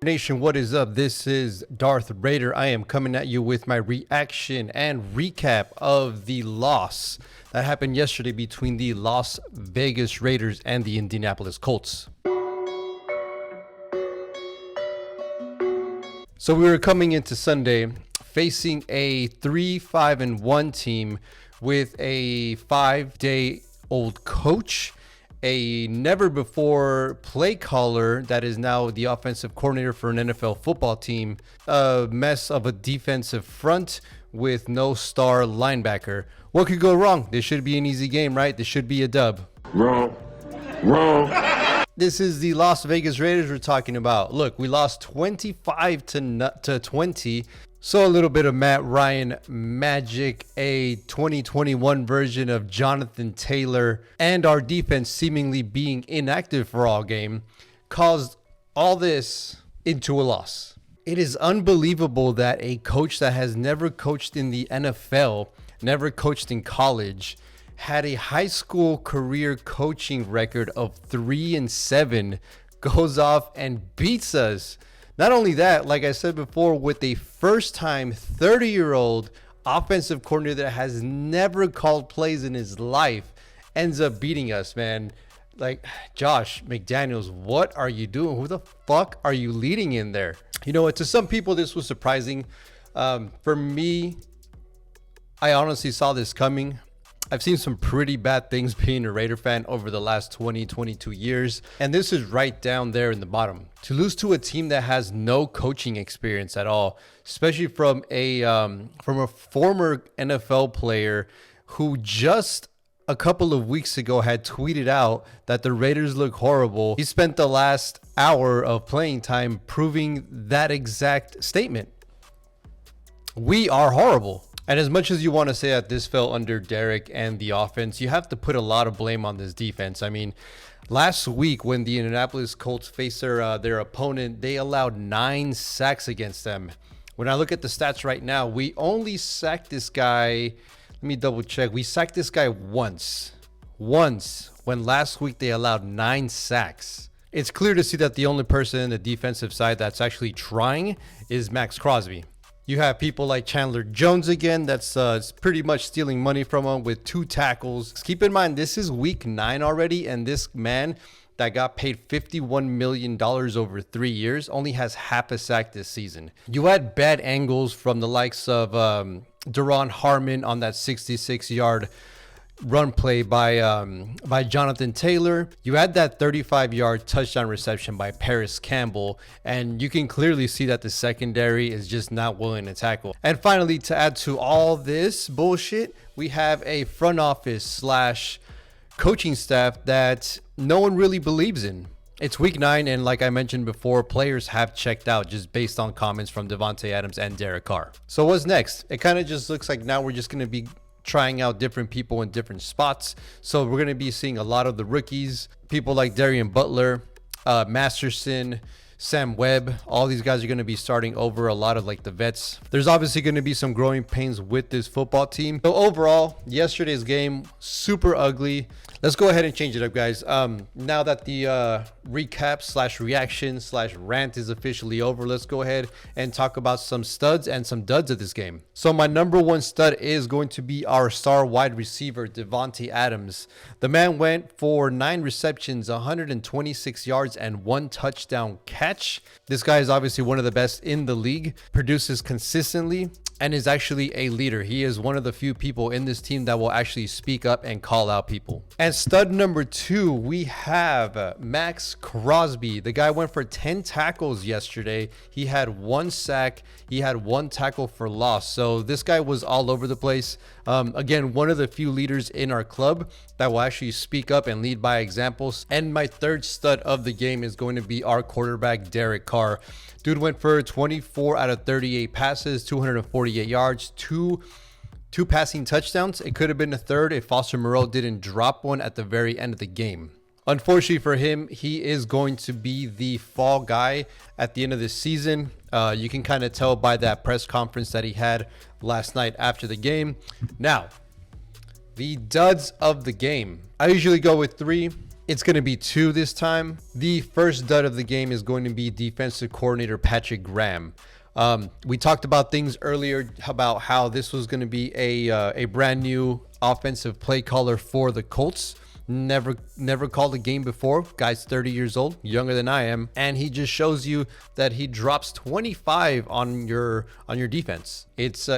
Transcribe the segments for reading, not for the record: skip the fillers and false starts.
Nation, what is up? This is Darth Raider. I am coming at you with my reaction and recap of the loss that happened yesterday between the Las Vegas Raiders and the Indianapolis Colts. So we were coming into Sunday facing a 3-5-1 team with a 5-day-old coach, a never before play caller that is now the offensive coordinator for an NFL football team, a mess of a defensive front with no star linebacker. What could go wrong? This should be an easy game, right? This should be a dub. Wrong. This is the Las Vegas Raiders we're talking about. Look, we lost 25 to 20. So a little bit of Matt Ryan magic, a 2021 version of Jonathan Taylor, and our defense seemingly being inactive for all game caused all this into a loss. It is unbelievable that a coach that has never coached in the NFL, never coached in college, had a high school career coaching record of 3-7, goes off and beats us. Not only that, like I said before, with a first-time 30-year-old offensive coordinator that has never called plays in his life, ends up beating us, man. Like, Josh McDaniels, what are you doing? Who the fuck are you leading in there? You know what? To some people, this was surprising. For me, I honestly saw this coming. I've seen some pretty bad things being a Raider fan over the last 22 years. And this is right down there in the bottom. To lose to a team that has no coaching experience at all, especially from a former NFL player who just a couple of weeks ago had tweeted out that the Raiders look horrible. He spent the last hour of playing time proving that exact statement. We are horrible. And as much as you want to say that this fell under Derek and the offense, you have to put a lot of blame on this defense. I mean, last week when the Indianapolis Colts faced their opponent, they allowed 9 sacks against them. When I look at the stats right now, we only sacked this guy. Let me double check. We sacked this guy once, when last week they allowed 9 sacks. It's clear to see that the only person in the defensive side that's actually trying is Max Crosby. You have people like Chandler Jones again that's pretty much stealing money from him with 2 tackles. Keep in mind, this is week 9 already, and this man that got paid $51 million over 3 years only has half a sack this season. You had bad angles from the likes of Deron Harmon on that 66-yard run play by Jonathan Taylor. You had that 35-yard touchdown reception by Paris Campbell, and you can clearly see that the secondary is just not willing to tackle. And finally, to add to all this bullshit, we have a front office / coaching staff that no one really believes in. It's week 9, and like I mentioned before, players have checked out just based on comments from Davante Adams and Derek Carr. So what's next? It kind of just looks like now we're just going to be trying out different people in different spots. So we're going to be seeing a lot of the rookies, people like Darian Butler, Masterson, Sam Webb. All these guys are going to be starting over a lot of like the vets. There's obviously going to be some growing pains with this football team. So overall, yesterday's game, super ugly. Let's go ahead and change it up, guys. Now that the recap / reaction / rant is officially over, let's go ahead and talk about some studs and some duds of this game. So my number 1 stud is going to be our star wide receiver, Davante Adams. The man went for 9 receptions, 126 yards, and 1 touchdown catch. This guy is obviously one of the best in the league, produces consistently, and is actually a leader. He is one of the few people in this team that will actually speak up and call out people. And stud number 2, we have Max Crosby. The guy went for 10 tackles yesterday. He had 1 sack. He had 1 tackle for loss. So this guy was all over the place. Again, one of the few leaders in our club that will actually speak up and lead by examples. And my third stud of the game is going to be our quarterback, Derek Carr. Dude went for 24 out of 38 passes, 248 yards, two passing touchdowns. It could have been a third if Foster Moreau didn't drop one at the very end of the game. Unfortunately for him, he is going to be the fall guy at the end of this season. You can kind of tell by that press conference that he had last night after the game. Now, the duds of the game. I usually go with 3. It's going to be 2 this time. The first dud of the game is going to be defensive coordinator Patrick Graham. We talked about things earlier about how this was going to be a brand new offensive play caller for the Colts. Never called a game before. Guy's 30 years old, younger than I am, and he just shows you that he drops 25 on your defense. It's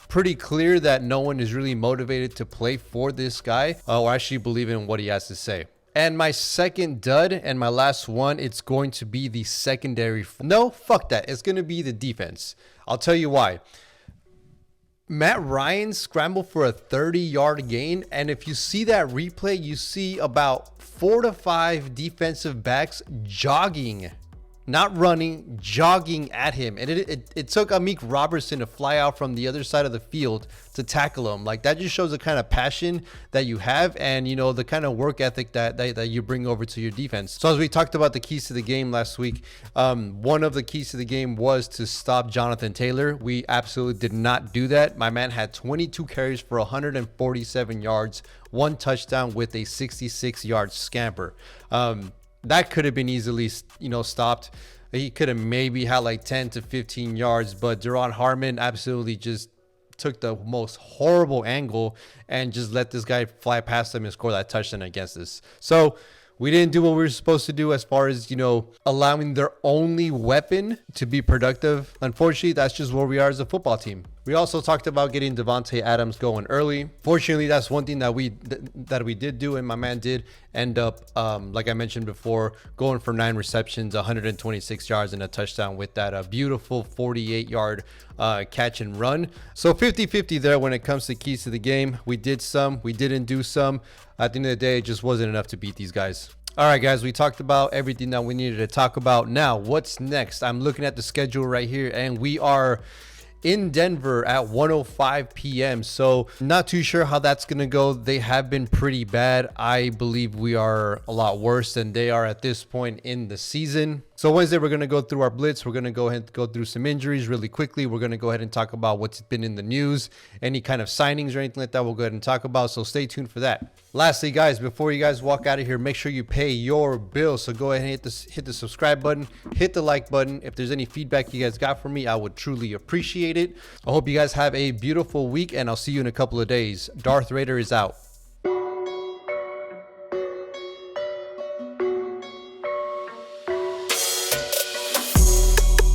pretty clear that no one is really motivated to play for this guy or actually believe in what he has to say. And my second dud and my last one, it's going to be the secondary. No, fuck that. It's going to be the defense. I'll tell you why. Matt Ryan scrambled for a 30-yard gain. And if you see that replay, you see about 4 to 5 defensive backs jogging, not running, jogging at him. And it took Amik Robertson to fly out from the other side of the field to tackle him. Like, that just shows the kind of passion that you have and, you know, the kind of work ethic that you bring over to your defense. So as we talked about the keys to the game last week, one of the keys to the game was to stop Jonathan Taylor. We absolutely did not do that. My man had 22 carries for 147 yards, 1 touchdown with a 66-yard scamper. That could have been easily, you know, stopped. He could have maybe had like 10 to 15 yards, but Duron Harmon absolutely just took the most horrible angle and just let this guy fly past him and score that touchdown against us. So we didn't do what we were supposed to do as far as, you know, allowing their only weapon to be productive. Unfortunately, that's just where we are as a football team. We also talked about getting Devontae Adams going early. Fortunately, that's one thing that we did do, and my man did end up, like I mentioned before, going for 9 receptions, 126 yards, and a touchdown with that beautiful 48-yard catch and run. So 50-50 there when it comes to keys to the game. We did some, we didn't do some. At the end of the day, it just wasn't enough to beat these guys. All right, guys, we talked about everything that we needed to talk about. Now, what's next? I'm looking at the schedule right here, and we are in Denver at 1:05 p.m. So not too sure how that's going to go. They have been pretty bad. I believe we are a lot worse than they are at this point in the season. So Wednesday, we're going to go through our blitz. We're going to go ahead and go through some injuries really quickly. We're going to go ahead and talk about what's been in the news, any kind of signings or anything like that. We'll go ahead and talk about. So stay tuned for that. Lastly, guys, before you guys walk out of here, make sure you pay your bills. So go ahead and hit the subscribe button, hit the like button. If there's any feedback you guys got from me, I would truly appreciate it. I hope you guys have a beautiful week, and I'll see you in a couple of days. Darth Raider is out.